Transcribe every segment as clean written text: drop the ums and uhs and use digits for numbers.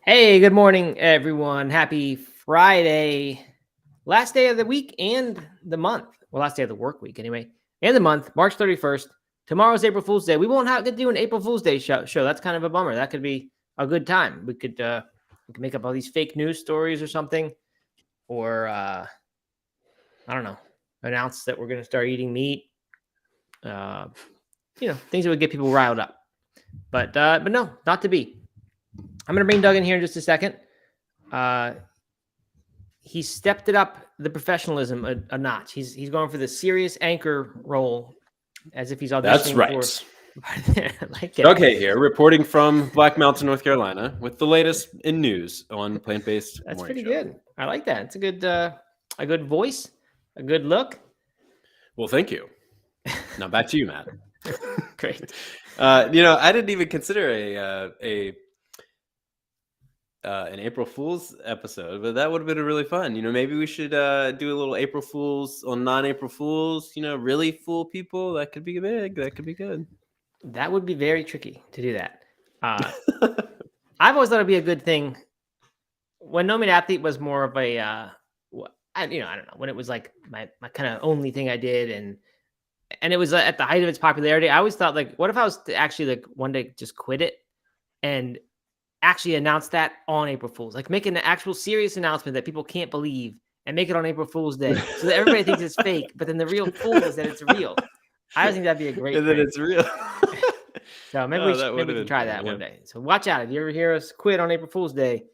Hey, good morning, everyone. Happy Friday. Last day of the week and the month. Well, last day of the work week, anyway. And the month, March 31st. Tomorrow's April Fool's Day. We won't have to do an April Fool's Day show. That's kind of a bummer. That could be a good time. We could make up all these fake news stories or something. Or, I don't know, announce that we're going to start eating meat. Things that would get people riled up. But no, not to be. I'm going to bring Doug in here in just a second. He stepped it up the professionalism a notch. He's going for the serious anchor role, as if he's auditioning. That's right. Like it. Okay, here reporting from Black Mountain, North Carolina, with the latest in news on plant-based. That's pretty good. I like that. It's a good voice, a good look. Well, thank you. Now back to you, Matt. Great. I didn't even consider an April Fool's episode, but that would have been really fun. Maybe we should do a little April Fool's on non-April Fools. Really fool people. That could be big. That could be good. That would be very tricky to do that. I've always thought it'd be a good thing. When No Meat Athlete was more of a, I don't know, when it was like my kind of only thing I did, and it was at the height of its popularity. I always thought, like, what if I was to actually, like, one day just quit it and actually announce that on April Fool's, like make an actual serious announcement that people can't believe and make it on April Fool's Day so that everybody thinks it's fake, but then the real fool is that it's real. I think that'd be a great and then it's real. So maybe we can try that one day. So watch out. If you ever hear us quit on April Fool's Day,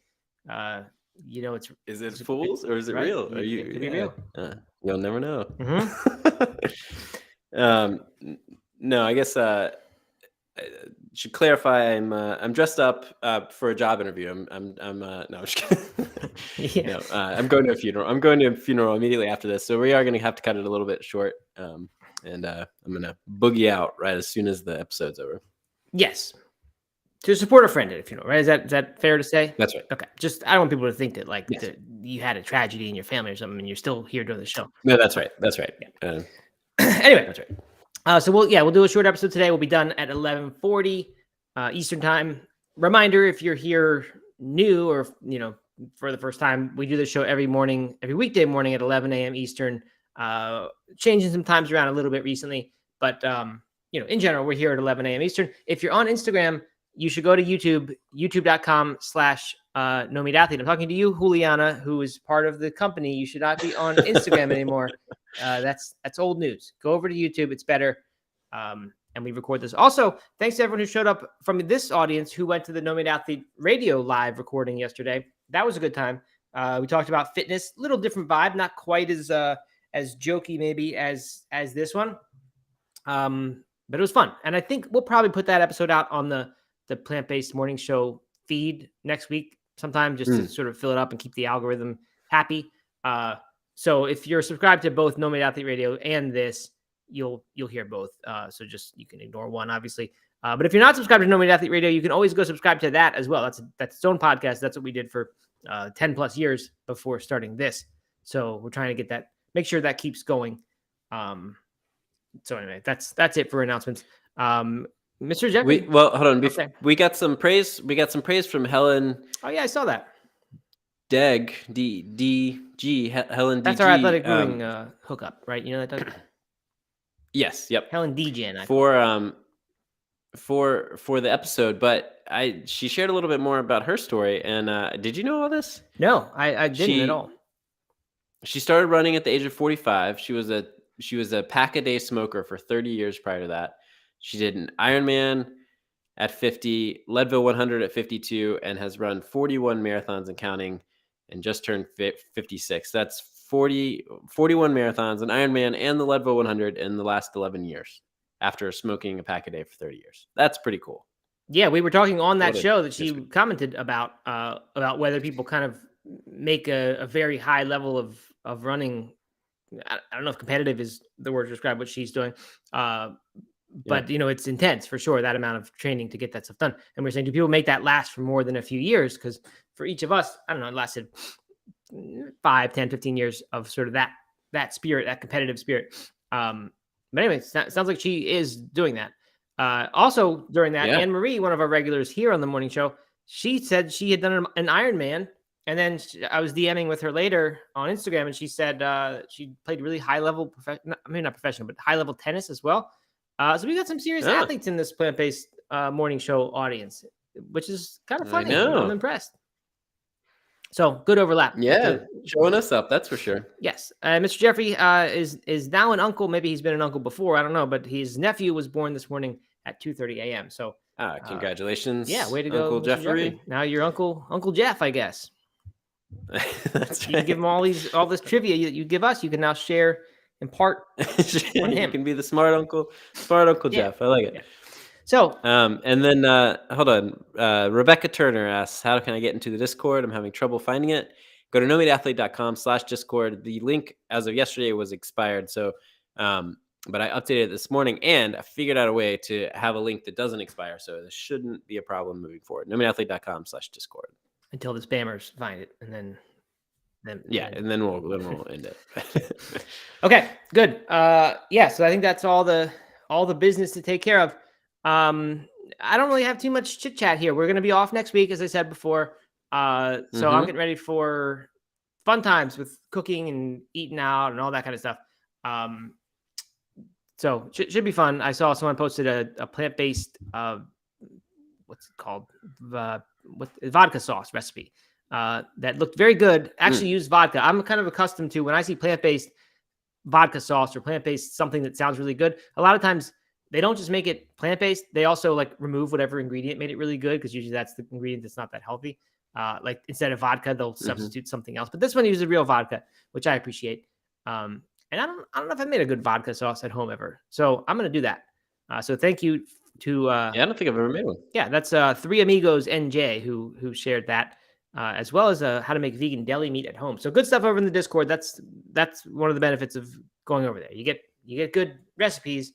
is it Fool's or is it real? Are you? It could be real. You'll never know. Mm-hmm. No, I guess I should clarify. I'm dressed up for a job interview. No, I'm just kidding. No, I'm going to a funeral. I'm going to a funeral immediately after this, so we are going to have to cut it a little bit short. And I'm going to boogie out right as soon as the episode's over. Yes. To support a friend at a funeral, right? Is that fair to say? That's right. Okay. Just, I don't want people to think that, like, you had a tragedy in your family or something and you're still here doing the show. No, that's right. That's right. Yeah. Anyway, that's right. So we'll do a short episode today. We'll be done at 11:40 Eastern time. Reminder, if you're here new or, for the first time, we do this show every weekday morning at 11 a.m. Eastern, changing some times around a little bit recently. But, in general, we're here at 11 a.m. Eastern. If you're on Instagram, you should go to YouTube, youtube.com/No Meat Athlete. I'm talking to you, Juliana, who is part of the company. You should not be on Instagram anymore. That's old news. Go over to YouTube. It's better. And we record this. Also, thanks to everyone who showed up from this audience who went to the No Meat Athlete radio live recording yesterday. That was a good time. We talked about fitness, little different vibe, not quite as jokey maybe as this one. But it was fun. And I think we'll probably put that episode out on the Plant-Based Morning Show feed next week sometime, just to sort of fill it up and keep the algorithm happy. So if you're subscribed to both No Meat Athlete Radio and this, you'll hear both. So just, you can ignore one, obviously. But if you're not subscribed to No Meat Athlete Radio, you can always go subscribe to that as well. That's its own podcast. That's what we did for 10 plus years before starting this. So we're trying to get that, make sure that keeps going. So anyway, that's it for announcements. Mr. Jeffrey. Hold on. We got some praise. We got some praise from Helen. Oh yeah, I saw that. Helen DG. That's our athletic brewing hookup, right? You know that. Yes. Yep. Helen DG. For the episode, but she shared a little bit more about her story. And did you know all this? No, I didn't at all. She started running at the age of 45. She was a pack-a-day smoker for 30 years prior to that. She did an Ironman at 50, Leadville 100 at 52, and has run 41 marathons and counting, and just turned 56. That's 41 marathons, an Ironman, and the Leadville 100 in the last 11 years after smoking a pack a day for 30 years. That's pretty cool. Yeah, we were talking on that show that she commented about whether people kind of make a very high level of running. I don't know if competitive is the word to describe what she's doing. But it's intense for sure, that amount of training to get that stuff done. And we're saying, do people make that last for more than a few years? Because for each of us, I don't know, it lasted 5, 10, 15 years of sort of that spirit, that competitive spirit. But anyway, it sounds like she is doing that. Also during that, Anne Marie, one of our regulars here on the morning show, she said she had done an Ironman, and then I was DMing with her later on Instagram, and she said she played really high level, maybe not professional, but high level tennis as well. So we got some serious Ah. athletes in this plant-based morning show audience, which is kind of I funny. know. I'm impressed. So good overlap. Yeah, showing us up, that's for sure. Yes, Mr. Jeffrey is now an uncle. Maybe he's been an uncle before. I don't know, but his nephew was born this morning at 2:30 a.m. So Congratulations. yeah, way to go, Uncle Mr. Jeffrey. Now you're Uncle Jeff, I guess. That's You can give him all this trivia you give us. You can now share in part on him. You can be the smart Uncle Jeff. I like it. Yeah. So, and then hold on. Rebecca Turner asks, how can I get into the Discord? I'm having trouble finding it. Go to nomadathlete.com/Discord. The link as of yesterday was expired. So, but I updated it this morning, and I figured out a way to have a link that doesn't expire. So this shouldn't be a problem moving forward. nomadathlete.com/Discord. Until the spammers find it, and then and then we'll end it. Okay, good. Yeah, so I think that's all the business to take care of. I don't really have too much chit chat here. We're going to be off next week, as I said before. So I'm getting ready for fun times with cooking and eating out and all that kind of stuff. So should be fun. I saw someone posted a plant-based, what's it called? Vodka sauce recipe that looked very good. Actually used vodka. I'm kind of accustomed to when I see plant-based vodka sauce or plant-based something that sounds really good. A lot of times they don't just make it plant-based. They also like remove whatever ingredient made it really good, because usually that's the ingredient that's not that healthy. Like instead of vodka, they'll substitute something else. But this one uses real vodka, which I appreciate. And I don't know if I made a good vodka sauce at home ever. So I'm going to do that. So thank you to I don't think I've ever made one. Yeah, that's Three Amigos NJ who shared that, as well as how to make vegan deli meat at home. So good stuff over in the Discord. That's one of the benefits of going over there. You get good recipes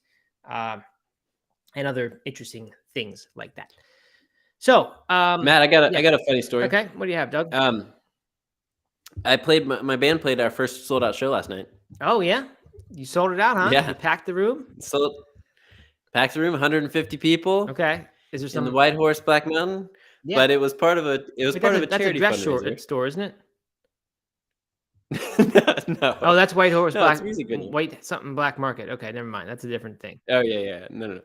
and other interesting things like that. So Matt, I got a funny story. Okay, what do you have, Doug? I played my band played our first sold out show last night. Oh yeah, you sold it out, huh? Yeah, you packed the room. Packed the room, 150 people. Okay, is there some in the White Horse Black Mountain? Yeah, but it was part of a charity fundraiser. Store, isn't it? No. Oh, that's White Horse Black. White something Black Market. Okay, never mind. That's a different thing. Oh yeah. No.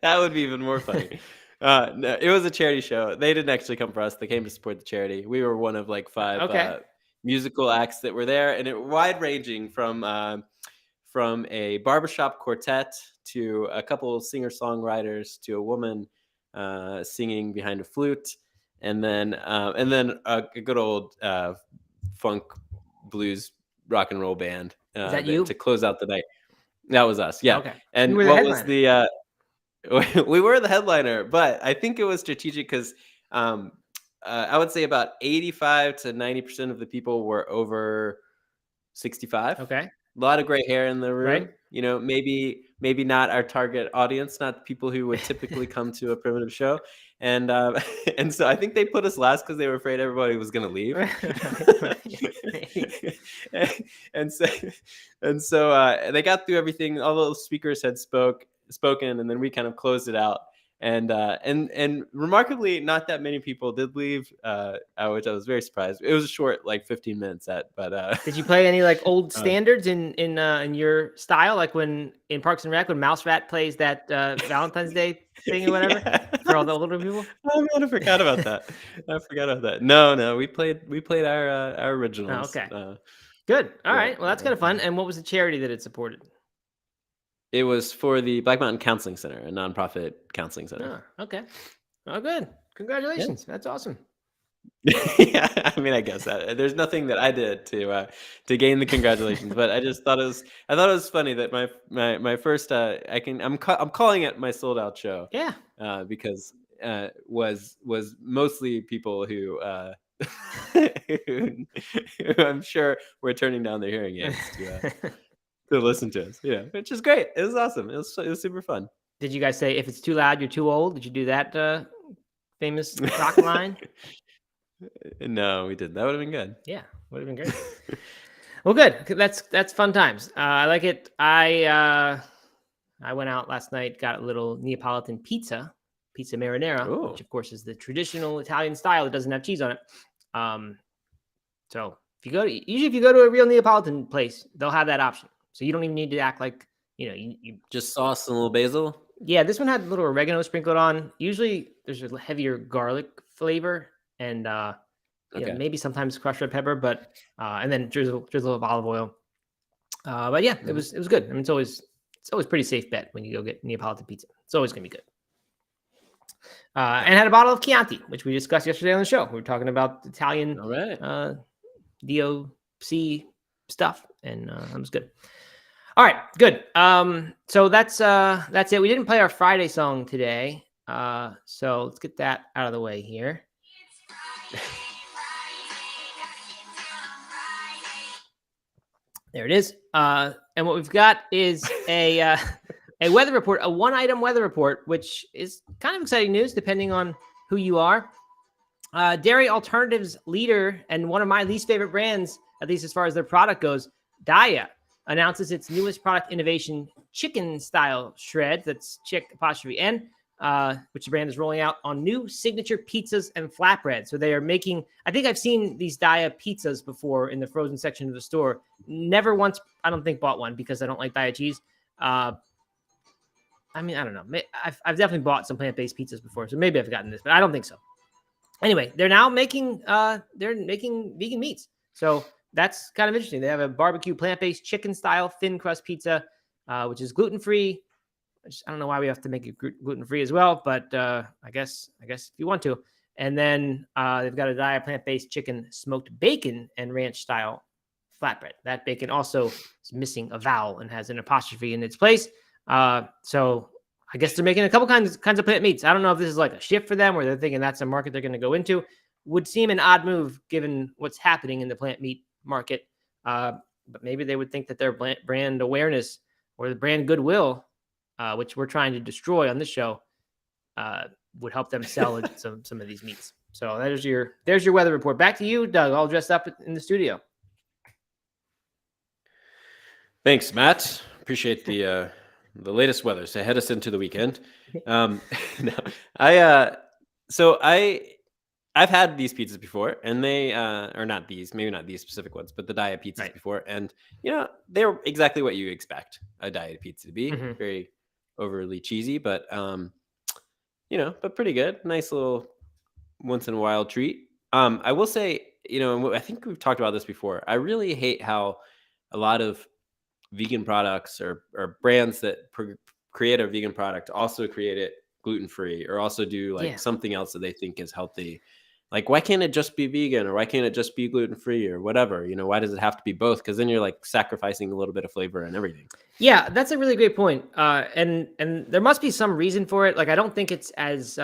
That would be even more funny. No, it was a charity show. They didn't actually come for us. They came to support the charity. We were one of like 5 musical acts that were there, and it wide ranging from a barbershop quartet to a couple of singer-songwriters to a woman singing behind a flute, and then a good old funk blues rock and roll band. Is that you? To close out the night? That was us. Yeah. Okay. And what was the? We were the headliner, but I think it was strategic because I would say about 85 to 90% of the people were over 65. Okay. A lot of gray hair in the room. Right. You know, maybe not our target audience, not people who would typically come to a primitive show. And so I think they put us last because they were afraid everybody was going to leave. and so they got through everything. All those speakers had spoken, and then we kind of closed it out. And remarkably, not that many people did leave, which I was very surprised. It was a short, like 15-minute set, but did you play any like old standards in your style, like when in Parks and Rec when Mouse Rat plays that Valentine's Day thing or whatever for all the older people? Oh man, I forgot about that. No, we played our originals. Oh, okay, good. All right, well that's kind of fun. And what was the charity that it supported? It was for the Black Mountain Counseling Center, a nonprofit counseling center. Oh, okay. Oh, good. Congratulations. Yeah. That's awesome. Yeah, I mean, I guess that there's nothing that I did to gain the congratulations, but I just thought it was funny that my first I'm calling it my sold out show. Yeah. Because was mostly people who I'm sure were turning down their hearing aids to listen to us. Yeah, which is great. It was awesome. It was super fun. Did you guys say if it's too loud, you're too old? Did you do that famous rock line? No, we didn't. That would have been good. Yeah, would have been great. Well, good. That's fun times. I like it. I went out last night, got a little Neapolitan pizza pizza marinara, Ooh. which of course is the traditional Italian style that doesn't have cheese on it. So if you go to a real Neapolitan place, they'll have that option. So you don't even need to act like, you Just sauce and a little basil. yeah, this one had a little oregano sprinkled on. Usually there's a heavier garlic flavor and Okay. maybe sometimes crushed red pepper, but and then drizzle of olive oil. But yeah, it was good. I mean, it's always pretty safe bet when you go get Neapolitan pizza. It's always gonna be good. And had a bottle of Chianti, which we discussed yesterday on the show. We were talking about Italian All right. DOC stuff, and that was good. All right, good. So that's it. We didn't play our Friday song today, so let's get that out of the way here. There it is. And what we've got is a weather report, a one-item weather report, which is kind of exciting news depending on who you are. Dairy alternatives leader and one of my least favorite brands, at least as far as their product goes, Daiya, announces its newest product innovation, chicken style shred. That's chick''N, which the brand is rolling out on new signature pizzas and flatbread. So they are making, I think I've seen these Daiya pizzas before in the frozen section of the store. Never once, I don't think, bought one because I don't like Daiya cheese. I mean, I don't know. I've definitely bought some plant-based pizzas before, so maybe I've gotten this, but I don't think so. Anyway, they're now making vegan meats. So that's kind of interesting. They have a barbecue plant-based chicken style thin crust pizza, which is gluten-free. I don't know why we have to make it gluten-free as well, but I guess if you want to. And then they've got a Daiya plant-based chicken smoked bacon and ranch style flatbread. That bacon also is missing a vowel and has an apostrophe in its place. So I guess they're making a couple kinds of plant meats. I don't know if this is like a shift for them or they're thinking that's a market they're going to go into. Would seem an odd move given what's happening in the plant meat market. But maybe they would think that their brand awareness or the brand goodwill, which we're trying to destroy on this show, would help them sell some of these meats. So there's your weather report. Back to you, Doug, all dressed up in the studio. Thanks, Matt. Appreciate the latest weather. So head us into the weekend. I've had these pizzas before, and they are not these, maybe not these specific ones, but the Daiya pizzas before, and they're exactly what you expect a Daiya pizza to be. Mm-hmm. Very overly cheesy, but but pretty good. Nice little once in a while treat. I will say, I think we've talked about this before. I really hate how a lot of vegan products or brands that create a vegan product also create it gluten-free or also do something else that they think is healthy. Like, why can't it just be vegan or why can't it just be gluten-free or whatever? Why does it have to be both? Because then you're sacrificing a little bit of flavor and everything. Yeah, that's a really great point. And there must be some reason for it. I don't think it's as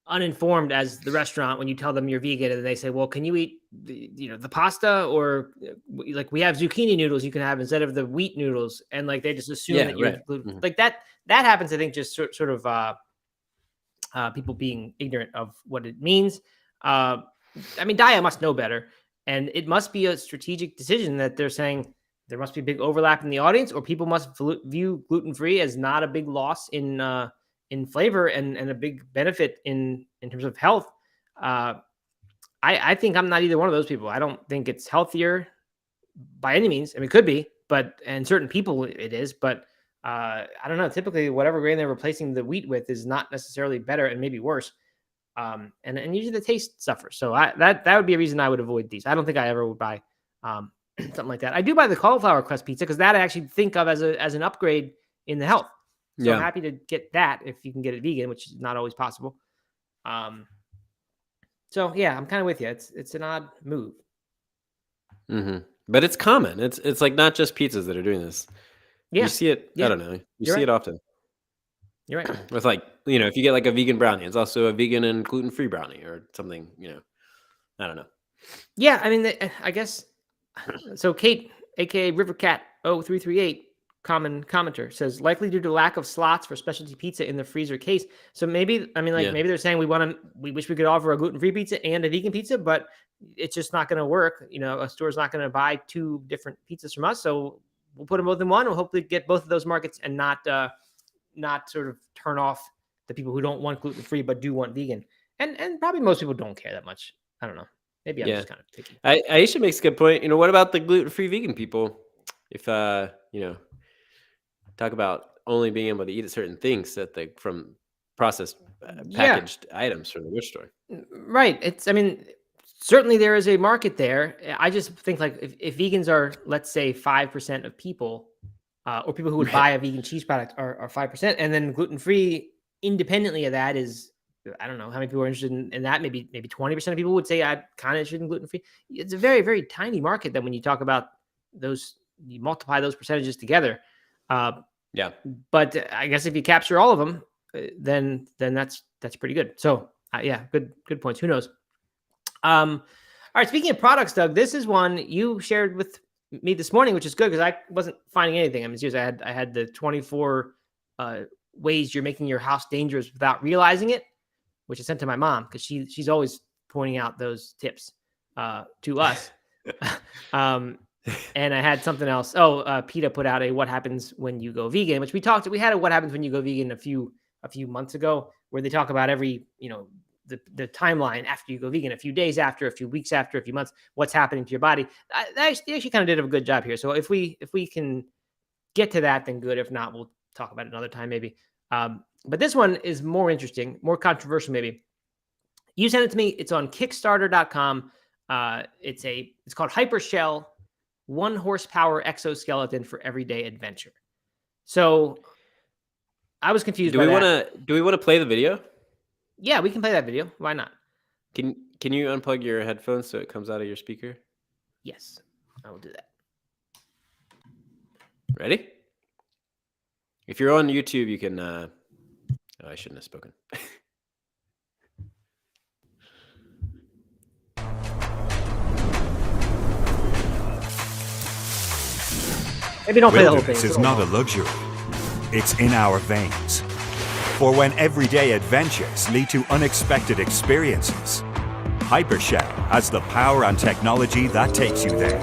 uninformed as the restaurant when you tell them you're vegan and they say, well, can you eat the pasta or we have zucchini noodles you can have instead of the wheat noodles, and they just assume that you're gluten. Mm-hmm. That happens, I think, just sort of people being ignorant of what it means. I mean, Daiya must know better, and it must be a strategic decision that they're saying there must be a big overlap in the audience, or people must view gluten-free as not a big loss in flavor and a big benefit in terms of health. I think I'm not either one of those people. I don't think it's healthier by any means. I mean, it could be, but and certain people it is, but I don't know. Typically, whatever grain they're replacing the wheat with is not necessarily better and maybe worse. And usually the taste suffers. So that would be a reason I would avoid these. I don't think I ever would buy something like that. I do buy the cauliflower crust pizza because that I actually think of as an upgrade in the health. So I'm happy to get that if you can get it vegan, which is not always possible. So yeah, I'm kind of with you. It's an odd move. Mm-hmm. But it's common. It's not just pizzas that are doing this. Yeah. You see it. Yeah. I don't know. You see it often. You're right. With if you get a vegan brownie, it's also a vegan and gluten-free brownie or something, I don't know. Yeah. I mean, I guess. So Kate, AKA Rivercat 0338, common commenter, says likely due to lack of slots for specialty pizza in the freezer case. So maybe, maybe they're saying we wish we could offer a gluten-free pizza and a vegan pizza, but it's just not going to work. A store's not going to buy two different pizzas from us. So we'll put them both in one. We'll hopefully get both of those markets and not sort of turn off the people who don't want gluten-free but do want vegan. And probably most people don't care that much. I don't know. Maybe I'm Yeah. just kind of picky. Aisha makes a good point. What about the gluten-free vegan people? If talk about only being able to eat certain things from processed packaged items from the grocery store. Right. I mean, certainly there is a market there. I just think like if vegans are, let's say, 5% of people, or people who would buy a vegan cheese product are 5%, and then gluten-free independently of that is, I don't know how many people are interested in that. Maybe 20% of people would say I'm kind of interested in gluten-free. It's a very, very tiny market that when you talk about those, you multiply those percentages together. Yeah. But I guess if you capture all of them, then that's pretty good. So yeah, good points. Who knows? All right. Speaking of products, Doug, this is one you shared with me this morning, which is good because I wasn't finding anything. I mean, seriously, I had the 24 ways you're making your house dangerous without realizing it, which I sent to my mom because she's always pointing out those tips to us. And I had something else. PETA put out a "What happens when you go vegan," which we had a "What happens when you go vegan" a few months ago, where they talk about every, the timeline after you go vegan, a few days after, a few weeks after, a few months, what's happening to your body. They actually kind of did a good job here. So if we can get to that, then good. If not, we'll talk about it another time maybe. But this one is more interesting, more controversial maybe. You sent it to me. It's on Kickstarter.com. It's called Hypershell, 1 horsepower exoskeleton for everyday adventure. So I was confused. Do we want to play the video? Yeah, we can play that video. Why not? Can you unplug your headphones so it comes out of your speaker? Yes, I will do that. Ready? If you're on YouTube, you can. I shouldn't have spoken. Maybe don't play the whole thing. Wilderness is not a luxury. It's in our veins. For when everyday adventures lead to unexpected experiences, Hypershell has the power and technology that takes you there.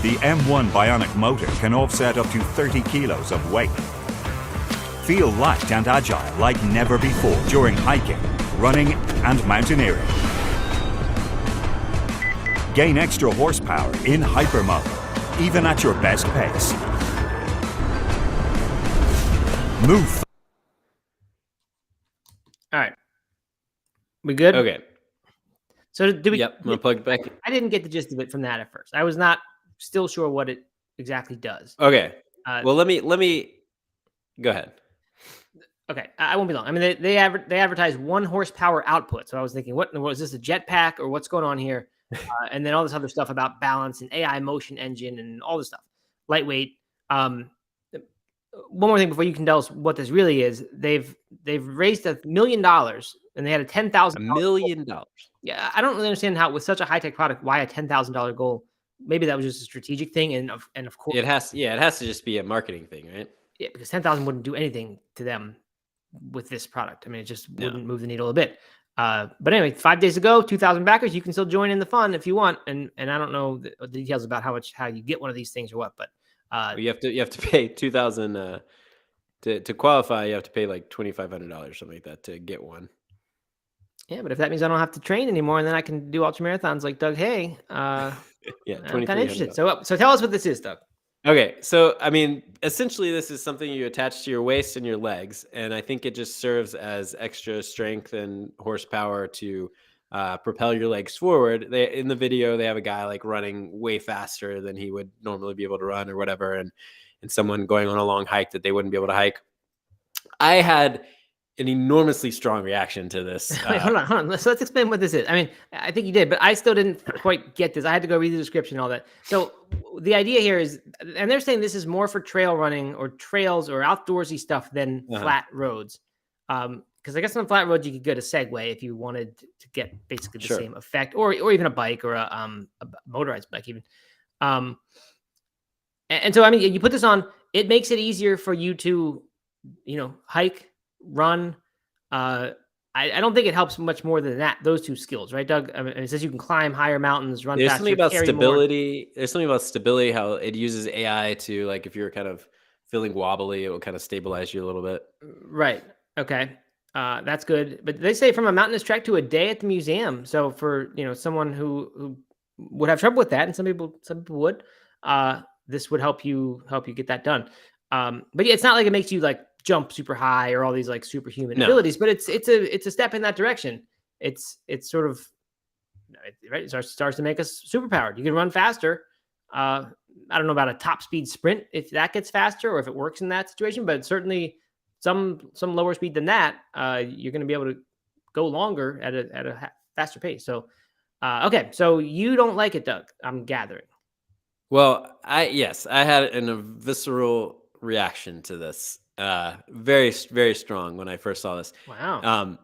The M1 Bionic motor can offset up to 30 kilos of weight. Feel light and agile like never before during hiking, running, and mountaineering. Gain extra horsepower in hyper mode, even at your best pace. Move. All right. We good? Okay. So do we? Yep. I'm gonna plug it back. I didn't get the gist of it from that at first. I was not still sure what it exactly does. Okay. Well, let me go ahead. Okay, I won't be long. I mean, they advertise 1 horsepower output. So I was thinking, what was this, a jetpack or what's going on here? And then all this other stuff about balance and AI motion engine and all this stuff. Lightweight. One more thing before you can tell us what this really is. They've raised $1 million and they had a $10,000 $1 million. Yeah, I don't really understand how with such a high tech product why a $10,000 goal. Maybe that was just a strategic thing, and of course it has to just be a marketing thing, right? Yeah, because 10,000 wouldn't do anything to them with this product. I mean, it just wouldn't move the needle a bit. But anyway, 5 days ago, 2,000 backers. You can still join in the fun if you want. And I don't know the details about how you get one of these things or what, but you have to pay 2,000 to qualify. You have to pay like $2,500 or something like that to get one. Yeah, but if that means I don't have to train anymore, and then I can do ultra marathons like Doug Hay, yeah, I'm kind of interested. So tell us what this is, Doug. Okay, so I mean, essentially, this is something you attach to your waist and your legs, and I think it just serves as extra strength and horsepower to propel your legs forward. In the video, they have a guy like running way faster than he would normally be able to run, or whatever, and someone going on a long hike that they wouldn't be able to hike. I had an enormously strong reaction to this. Wait, hold on. So let's explain what this is. I mean, I think you did, but I still didn't quite get this. I had to go read the description and all that. So the idea here is, and they're saying this is more for trail running or trails or outdoorsy stuff than flat roads. Because I guess on flat roads, you could get a Segway if you wanted to get basically the same effect, or even a bike or a motorized bike even. And so, I mean, you put this on, it makes it easier for you to, hike, run. I don't think it helps much more than that. Those two skills, right, Doug? I mean, it says you can climb higher mountains, run faster. There's something about stability. There's something about stability. How it uses AI to, like, if you're kind of feeling wobbly, it will kind of stabilize you a little bit. Right. Okay. That's good. But they say from a mountainous trek to a day at the museum. So for someone who would have trouble with that, and some people would, this would help you get that done. But yeah, it's not like it makes you like jump super high or all these like superhuman No. abilities, but it's a step in that direction. It's sort of right. It starts to make us superpowered. You can run faster. I don't know about a top speed sprint if that gets faster or if it works in that situation, but certainly some lower speed than that, you're going to be able to go longer at a faster pace. So, okay, so you don't like it, Doug. I'm gathering. Well, I had a visceral reaction to this. Very, very strong when I first saw this. Wow.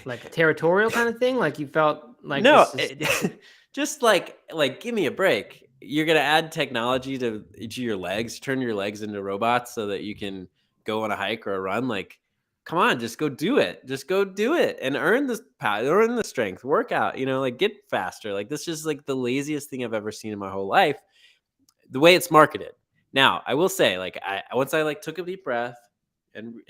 Like a territorial kind of thing. Like you felt like no, this is... just like give me a break. You're gonna add technology to each of your legs, turn your legs into robots so that you can go on a hike or a run. Like, come on, just go do it. Just go do it and earn this power, earn the strength, work out, like get faster. Like this is like the laziest thing I've ever seen in my whole life. The way it's marketed. Now, I will say, like, once I like took a deep breath and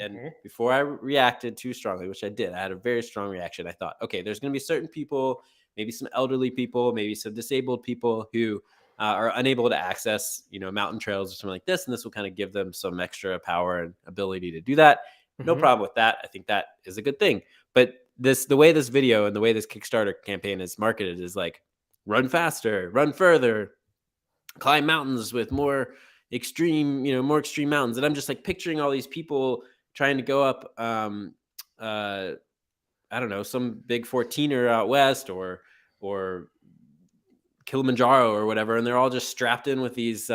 before I reacted too strongly, which I did, I had a very strong reaction. I thought, okay, there's going to be certain people, maybe some elderly people, maybe some disabled people who are unable to access, mountain trails or something like this, and this will kind of give them some extra power and ability to do that. No problem with that. I think that is a good thing. But the way this video and the way this Kickstarter campaign is marketed is like, run faster, run further, climb mountains with more extreme mountains. And I'm just like picturing all these people trying to go up, I don't know, some big 14er out west or Kilimanjaro or whatever. And they're all just strapped in with these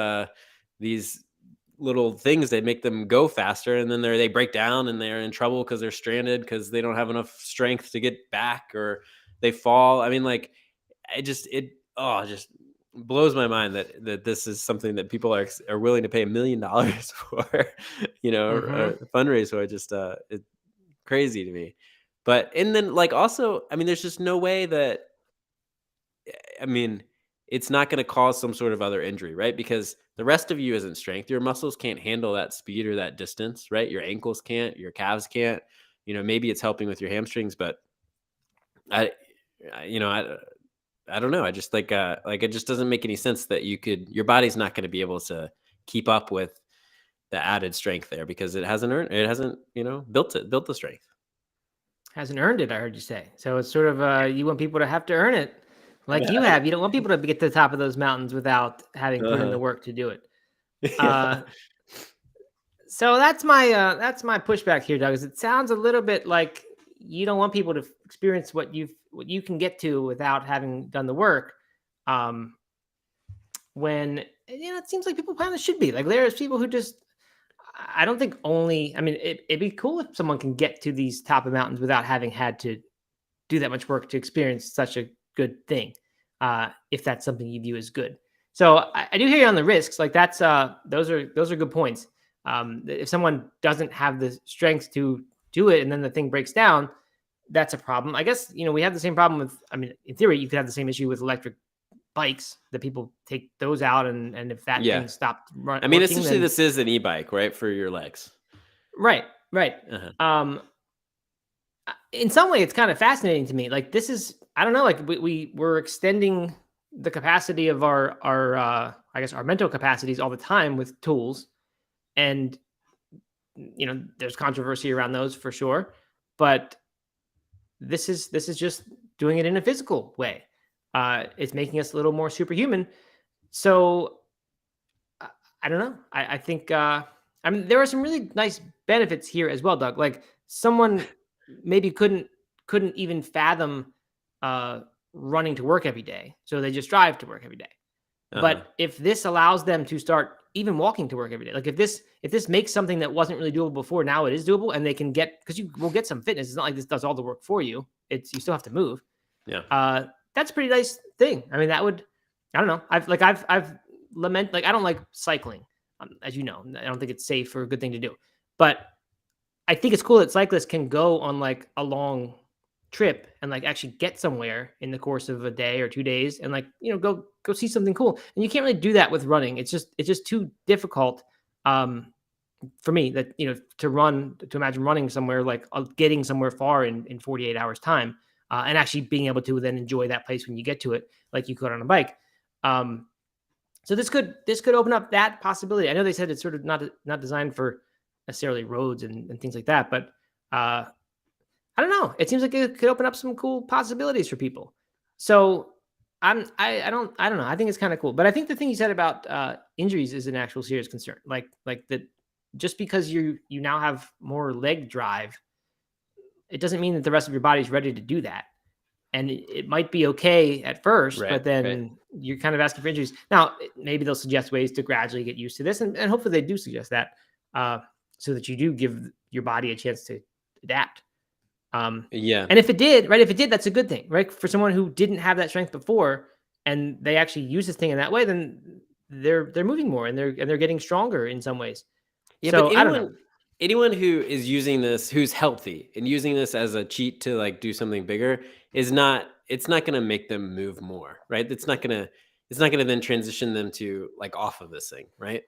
little things that make them go faster. And then they break down and they're in trouble because they're stranded because they don't have enough strength to get back, or they fall. I mean, like, it just blows my mind that this is something that people are willing to pay $1 million for, a fundraise for. Just it's crazy to me. But and then like also, I mean, there's just no way that, I mean, it's not going to cause some sort of other injury, right? Because the rest of you isn't strength. Your muscles can't handle that speed or that distance, right? Your ankles can't, your calves can't. Maybe it's helping with your hamstrings, but I don't know. I just like it just doesn't make any sense that your body's not going to be able to keep up with the added strength there because it hasn't built the strength. Hasn't earned it, I heard you say. So it's sort of you want people to have to earn it, like you have. You don't want people to get to the top of those mountains without having put in the work to do it. So that's my pushback here, Doug. Is it sounds a little bit like you don't want people to experience what you can get to without having done the work. When it seems like people kind of should be like, there's people who just, I don't think only, I mean, it'd be cool if someone can get to these top of mountains without having had to do that much work to experience such a good thing. If that's something you view as good. So I do hear you on the risks. Like those are good points. If someone doesn't have the strength to do it and then the thing breaks down, that's a problem. I guess, we have the same problem with, I mean, in theory, you could have the same issue with electric bikes that people take those out. And if that thing stopped running, I mean, essentially this is an e-bike, right? For your legs. Right. Uh-huh. In some way it's kind of fascinating to me. Like this is, I don't know, like we're extending the capacity of our I guess our mental capacities all the time with tools. And, there's controversy around those for sure, but this is just doing it in a physical way. It's making us a little more superhuman. So I don't know. I think, I mean, there are some really nice benefits here as well, Doug. Like someone maybe couldn't even fathom running to work every day. So they just drive to work every day. Uh-huh. But if this allows them to start even walking to work every day, like if this makes something that wasn't really doable before, now it is doable, and they can get, because you will get some fitness. It's not like this does all the work for you. You still have to move. Yeah. That's a pretty nice thing. I mean, that would, I don't know. I've lament, like, I don't like cycling, as you know. I don't think it's safe or a good thing to do. But I think it's cool that cyclists can go on like a long trip and like actually get somewhere in the course of a day or 2 days and like, go see something cool. And you can't really do that with running. It's just too difficult For me, that to imagine running somewhere, like getting somewhere far in 48 hours time, and actually being able to then enjoy that place when you get to it, like you could on a bike. So this could open up that possibility. I know they said it's sort of not designed for necessarily roads and things like that, but I don't know. It seems like it could open up some cool possibilities for people. So I don't know. I think it's kind of cool. But I think the thing you said about injuries is an actual serious concern. Like that, just because you now have more leg drive, it doesn't mean that the rest of your body's ready to do that. And it might be okay at first, but then you're kind of asking for injuries. Now, maybe they'll suggest ways to gradually get used to this, and hopefully they do suggest that, so that you do give your body a chance to adapt. And if it did, that's a good thing, right? For someone who didn't have that strength before, and they actually use this thing in that way, then they're moving more and they're getting stronger in some ways. Yeah, so but I don't know. Anyone who is using this, who's healthy and using this as a cheat to like do something bigger, it's not going to make them move more, right? It's not going to then transition them to like off of this thing, right?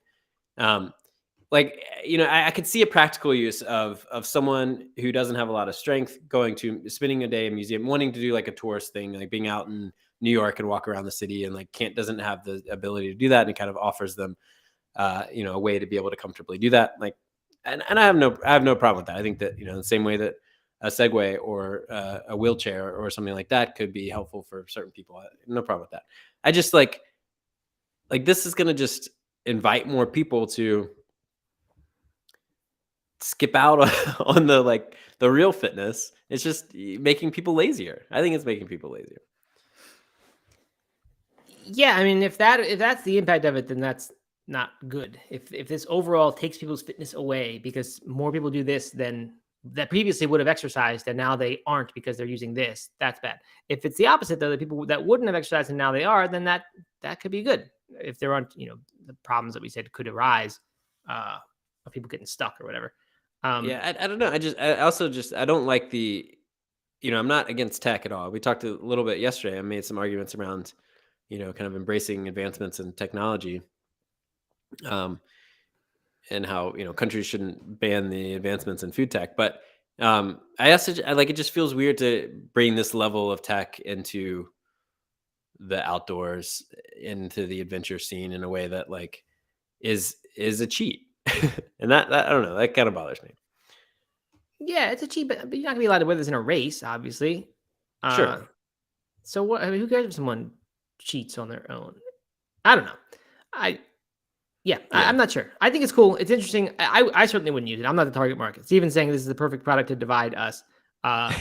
Like, I could see a practical use of someone who doesn't have a lot of strength spending a day in a museum, wanting to do like a tourist thing, like being out in New York and walk around the city, and like doesn't have the ability to do that, and it kind of offers them a way to be able to comfortably do that. Like, and I have no problem with that. I think that, the same way that a Segway or a wheelchair or something like that could be helpful for certain people. No problem with that. I just like this is going to just invite more people to skip out on the real fitness. It's just making people lazier. I think it's making people lazier. Yeah, I mean, if that's the impact of it, then that's not good. If this overall takes people's fitness away because more people do this than that previously would have exercised and now they aren't because they're using this, that's bad. If it's the opposite, though, the people that wouldn't have exercised and now they are, then that could be good. If there aren't, the problems that we said could arise of people getting stuck or whatever. I don't know. I don't like I'm not against tech at all. We talked a little bit yesterday. I made some arguments around, kind of embracing advancements in technology. And how countries shouldn't ban the advancements in food tech, but it just feels weird to bring this level of tech into the outdoors, into the adventure scene in a way that like is a cheat, and that I don't know, that kind of bothers me. Yeah, it's a cheat, but you're not gonna be allowed to wear this in a race, obviously. Sure. So what? I mean, who cares if someone cheats on their own? I don't know. I'm not sure. I think it's cool. It's interesting. I certainly wouldn't use it. I'm not the target market. Steven's saying this is the perfect product to divide us. I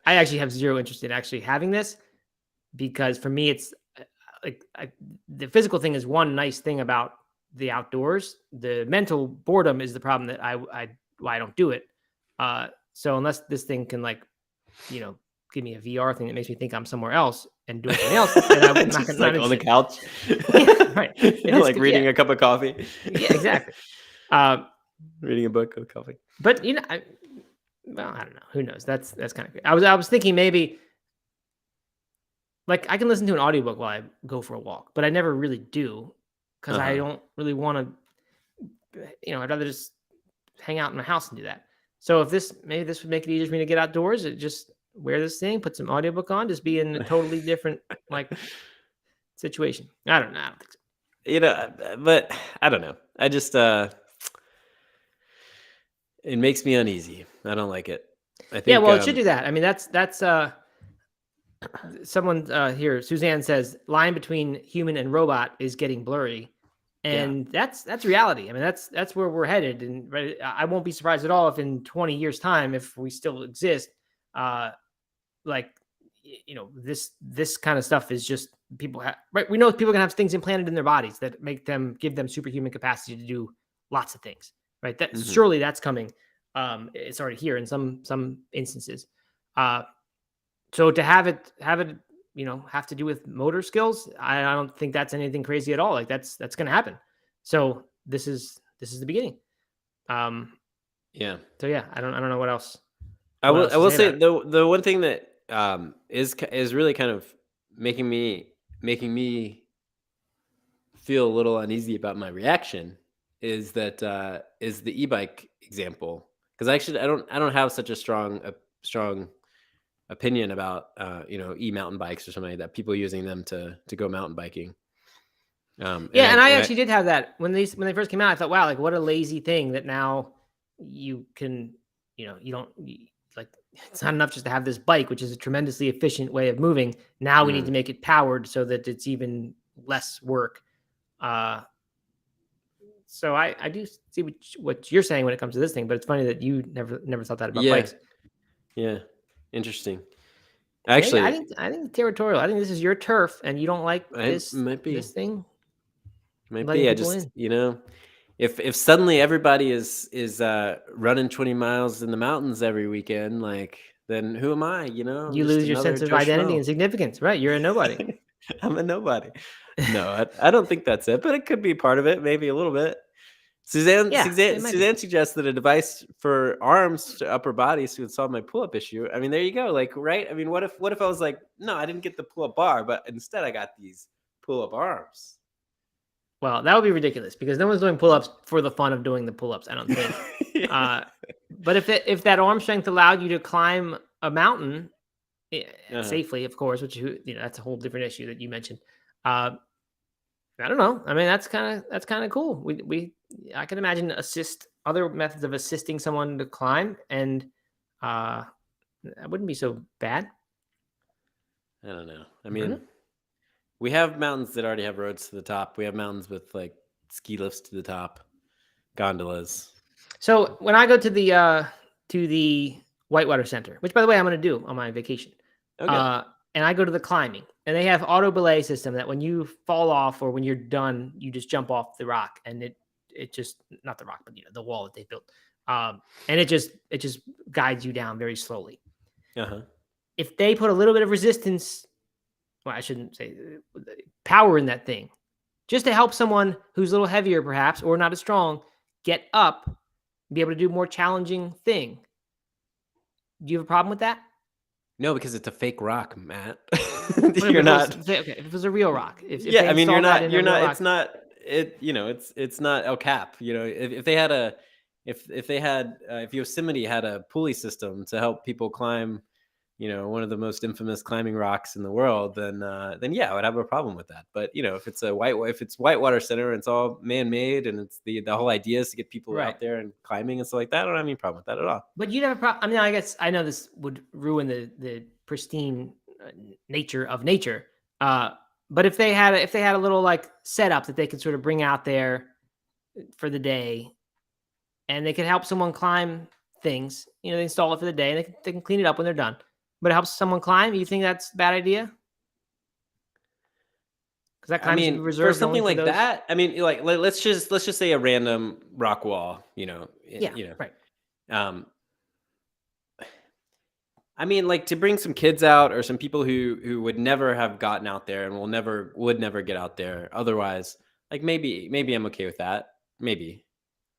actually have zero interest in actually having this because for me, it's the physical thing is one nice thing about the outdoors. The mental boredom is the problem that why I don't do it. So unless this thing can give me a VR thing that makes me think I'm somewhere else and doing something else, then I'm not just on the couch. Yeah, right. Like reading a cup of coffee. Yeah, exactly. Reading a book with coffee. But I don't know. Who knows? That's kind of good. I was thinking maybe like I can listen to an audiobook while I go for a walk, but I never really do because I don't really want to. I'd rather just hang out in my house and do that. So if maybe this would make it easier for me to get outdoors, just wear this thing, put some audiobook on, just be in a totally different situation. I don't know. I don't think so. But I don't know. I just it makes me uneasy. I don't like it. I think, it should do that. I mean, that's someone here, Suzanne says, line between human and robot is getting blurry. And that's reality. I mean, that's where we're headed. And I won't be surprised at all if in 20 years time, if we still exist, this kind of stuff is just people right. We know people can have things implanted in their bodies that give them superhuman capacity to do lots of things, right? That surely that's coming. It's already here in some instances. So to have it, have to do with motor skills, I don't think that's anything crazy at all. Like that's going to happen. So this is the beginning. Yeah. So yeah, I don't know what else. I will say the one thing that is really kind of making me feel a little uneasy about my reaction is the e-bike example, because actually I don't have such a strong opinion about e-mountain bikes or something like that. People using them to go mountain biking. Yeah, and I actually did have that when they first came out. I thought, wow, like what a lazy thing that now you can, you don't like. It's not enough just to have this bike, which is a tremendously efficient way of moving. Now we need to make it powered so that it's even less work. So I do see what you're saying when it comes to this thing, but it's funny that you never thought that about bikes. Yeah, interesting. Actually, I think territorial. I think this is your turf, and you don't like this. Might be this thing. Might be. I just if suddenly everybody is running 20 miles in the mountains every weekend, like, then who am I? You lose your sense of identity and significance, right? You're a nobody. I'm a nobody. No, I don't think that's it, but it could be part of it, maybe a little bit. Suzanne suggests that a device for arms to upper bodies would solve my pull-up issue. I mean, there you go. Like, right? I mean, what if I was like, no, I didn't get the pull-up bar, but instead I got these pull-up arms. Well, that would be ridiculous because no one's doing pull-ups for the fun of doing the pull-ups, I don't think. But if that arm strength allowed you to climb a mountain safely, of course, which that's a whole different issue that you mentioned. I don't know. I mean, that's kind of cool. I can imagine other methods of assisting someone to climb, and that wouldn't be so bad. I don't know. I mean, we have mountains that already have roads to the top. We have mountains with like ski lifts to the top, gondolas. So when I go to the Whitewater Center, which by the way I'm going to do on my vacation, and I go to the climbing, and they have auto belay system that when you fall off or when you're done, you just jump off the rock, and it just, not the rock, but the wall that they built, and it just guides you down very slowly. If they put a little bit of resistance, well, I shouldn't say power in that thing, just to help someone who's a little heavier perhaps or not as strong get up, be able to do a more challenging thing. Do you have a problem with that? No, because it's a fake rock, Matt. You're not okay. If it was a real rock, I mean, you're not. It's not. It's not El Cap. If Yosemite had a pulley system to help people climb, one of the most infamous climbing rocks in the world, then yeah, I would have a problem with that. But if it's Whitewater Center and it's all man-made and it's the whole idea is to get people out there and climbing and stuff like that, I don't have any problem with that at all. But you'd have a problem. I mean, I guess I know this would ruin the pristine nature of nature. But if they had a little like setup that they could sort of bring out there for the day, and they could help someone climb things, they install it for the day and they can clean it up when they're done. But it helps someone climb. You think that's a bad idea? Because that climbing should be reserved for something like that. I mean, like let's just say a random rock wall. Right. I mean, like to bring some kids out or some people who would never have gotten out there and would never get out there otherwise. Like maybe I'm okay with that. Maybe.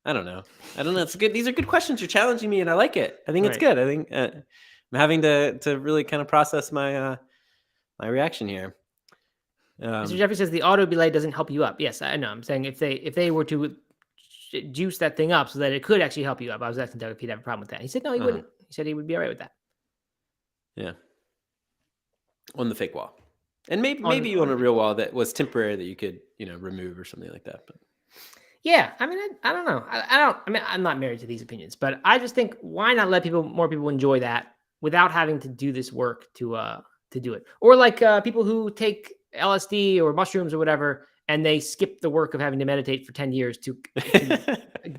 I don't know. It's good. These are good questions. You're challenging me, and I like it. I think it's good. I think I'm having to really kind of process my my reaction here. Mr. Jeffrey says the auto belay doesn't help you up. Yes, I know. I'm saying if they were to juice that thing up so that it could actually help you up. I was asking Doug if he'd have a problem with that. He said no, he wouldn't. He said he would be all right with that. Yeah. On the fake wall, and maybe on a real wall that was temporary that you could remove or something like that. But yeah, I mean, I don't know. I mean, I'm not married to these opinions, but I just think why not let more people enjoy that without having to do this work to do it, or like people who take LSD or mushrooms or whatever, and they skip the work of having to meditate for 10 years to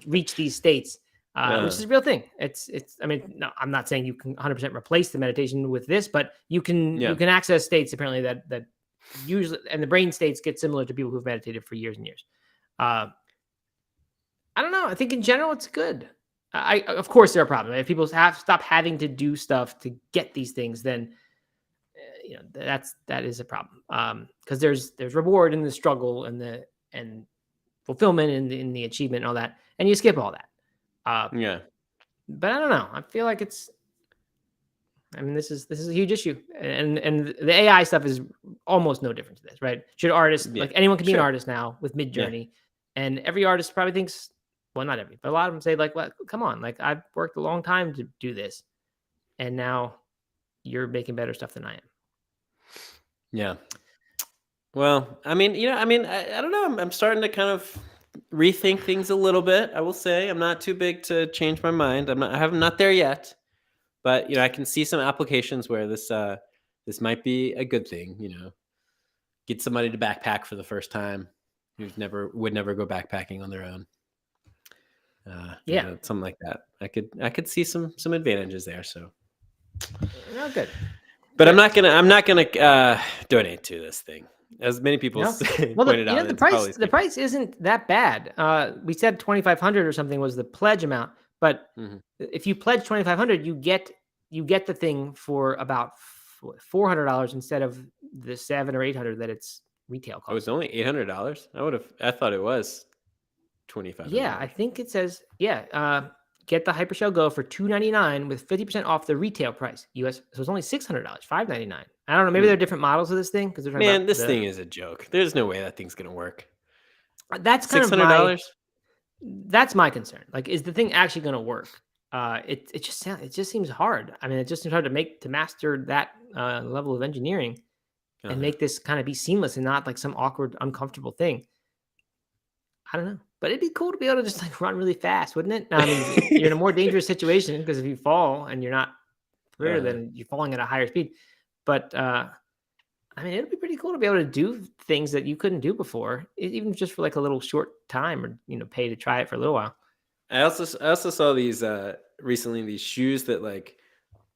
reach these states, which is a real thing. It's. I mean, no, I'm not saying you can 100% replace the meditation with this, but you can access states apparently that usually, and the brain states get similar to people who've meditated for years and years. I don't know. I think in general it's good. Of course there are problems. If people stop having to do stuff to get these things, then that is a problem. Because there's reward in the struggle and fulfillment in the achievement and all that, and you skip all that. But I don't know. I feel like this is a huge issue, and the AI stuff is almost no different to this, right? Should artists like anyone can be an artist now with Midjourney, and every artist probably thinks well, not every, but a lot of them say like, well, come on, like I've worked a long time to do this, and now you're making better stuff than I am. Yeah. Well, I mean, I don't know. I'm starting to kind of rethink things a little bit. I will say I'm not too big to change my mind. I'm not there yet, but I can see some applications where this might be a good thing. Get somebody to backpack for the first time who's would never go backpacking on their own. Something like that. I could see some advantages there. So, Oh, good. but I'm not gonna donate to this thing. As many people No. say, Well, pointed out, the it's probably price isn't that bad. We said 2,500 or something was the pledge amount, but Mhm. if you pledge 2,500, you get the thing for about $400 instead of the $700 or $800 that it's retail Oh, it's cost. only $800. I thought it was $2,500. Yeah, I think it says get the Hypershell Go for $299 with 50% off the retail price US. So it's only $600, $599. I don't know. Maybe there are different models of this thing because they're talking Man, about this thing is a joke. There's no way that thing's gonna work. That's kind of $600. that's my concern. Like, is the thing actually going to work? It just seems hard. I mean, it just seems hard to master that level of engineering and make this kind of be seamless and not like some awkward, uncomfortable thing. I don't know, but it'd be cool to be able to just like run really fast, wouldn't it? I mean, you're in a more dangerous situation because if you fall and you're not clear, then you're falling at a higher speed. But I mean, it'd be pretty cool to be able to do things that you couldn't do before, even just for like a little short time, or pay to try it for a little while. I also saw these recently, these shoes that like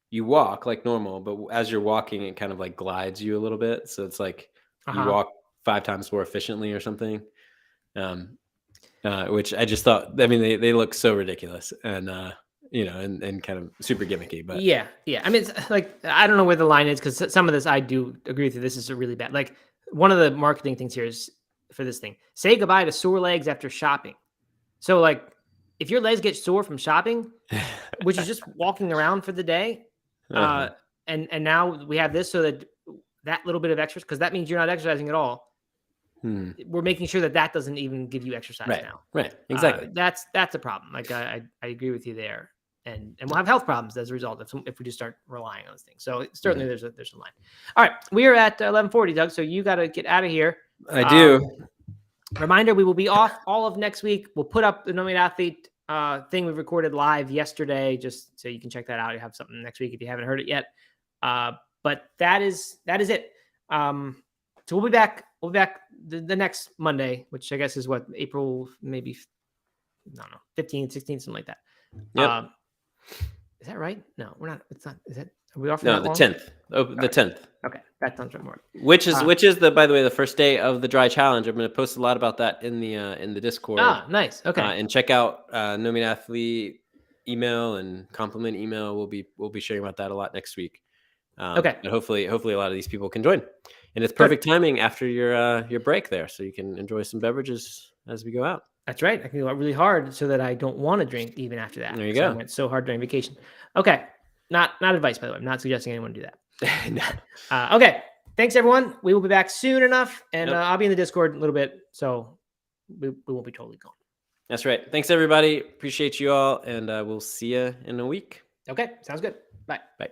you walk like normal, but as you're walking, it kind of like glides you a little bit. So it's like you walk 5 times more efficiently or something. Which I just thought, I mean, they look so ridiculous and and kind of super gimmicky, but yeah. I mean, it's like, I don't know where the line is because some of this I do agree with you. This is a really bad. Like, one of the marketing things here is for this thing: say goodbye to sore legs after shopping. So, like, if your legs get sore from shopping, which is just walking around for the day, and now we have this so that little bit of exercise, because that means you're not exercising at all. We're making sure that doesn't even give you exercise now. Right. Exactly. That's a problem. Like, I agree with you there. And we'll have health problems as a result if we just start relying on this thing. So certainly there's a line. All right, we are at 11:40, Doug. So you got to get out of here. I do. Reminder: we will be off all of next week. We'll put up the No Meat Athlete thing we recorded live yesterday, just so you can check that out. You have something next week if you haven't heard it yet. But that is it. So we'll be back. We'll be back the next Monday, which I guess is what, April, maybe, I don't know, 15th, 16th, something like that. Yep. Is that right? No, we're not. It's not. Is that? Are we off? No, the 10th. Oh, the 10th. Okay, that sounds right more. Which is by the way, the first day of the dry challenge. I'm going to post a lot about that in the Discord. Nice. Okay. And check out No Meat Athlete email and compliment email. We'll be sharing about that a lot next week. Okay. And hopefully a lot of these people can join. And it's perfect timing after your break there, so you can enjoy some beverages as we go out. That's right. I can go out really hard so that I don't want to drink even after that. There you go. I went so hard during vacation. Okay. Not advice, by the way. I'm not suggesting anyone do that. No. Okay. Thanks, everyone. We will be back soon enough, and I'll be in the Discord a little bit, so we won't be totally gone. That's right. Thanks, everybody. Appreciate you all, and we'll see you in a week. Okay. Sounds good. Bye. Bye.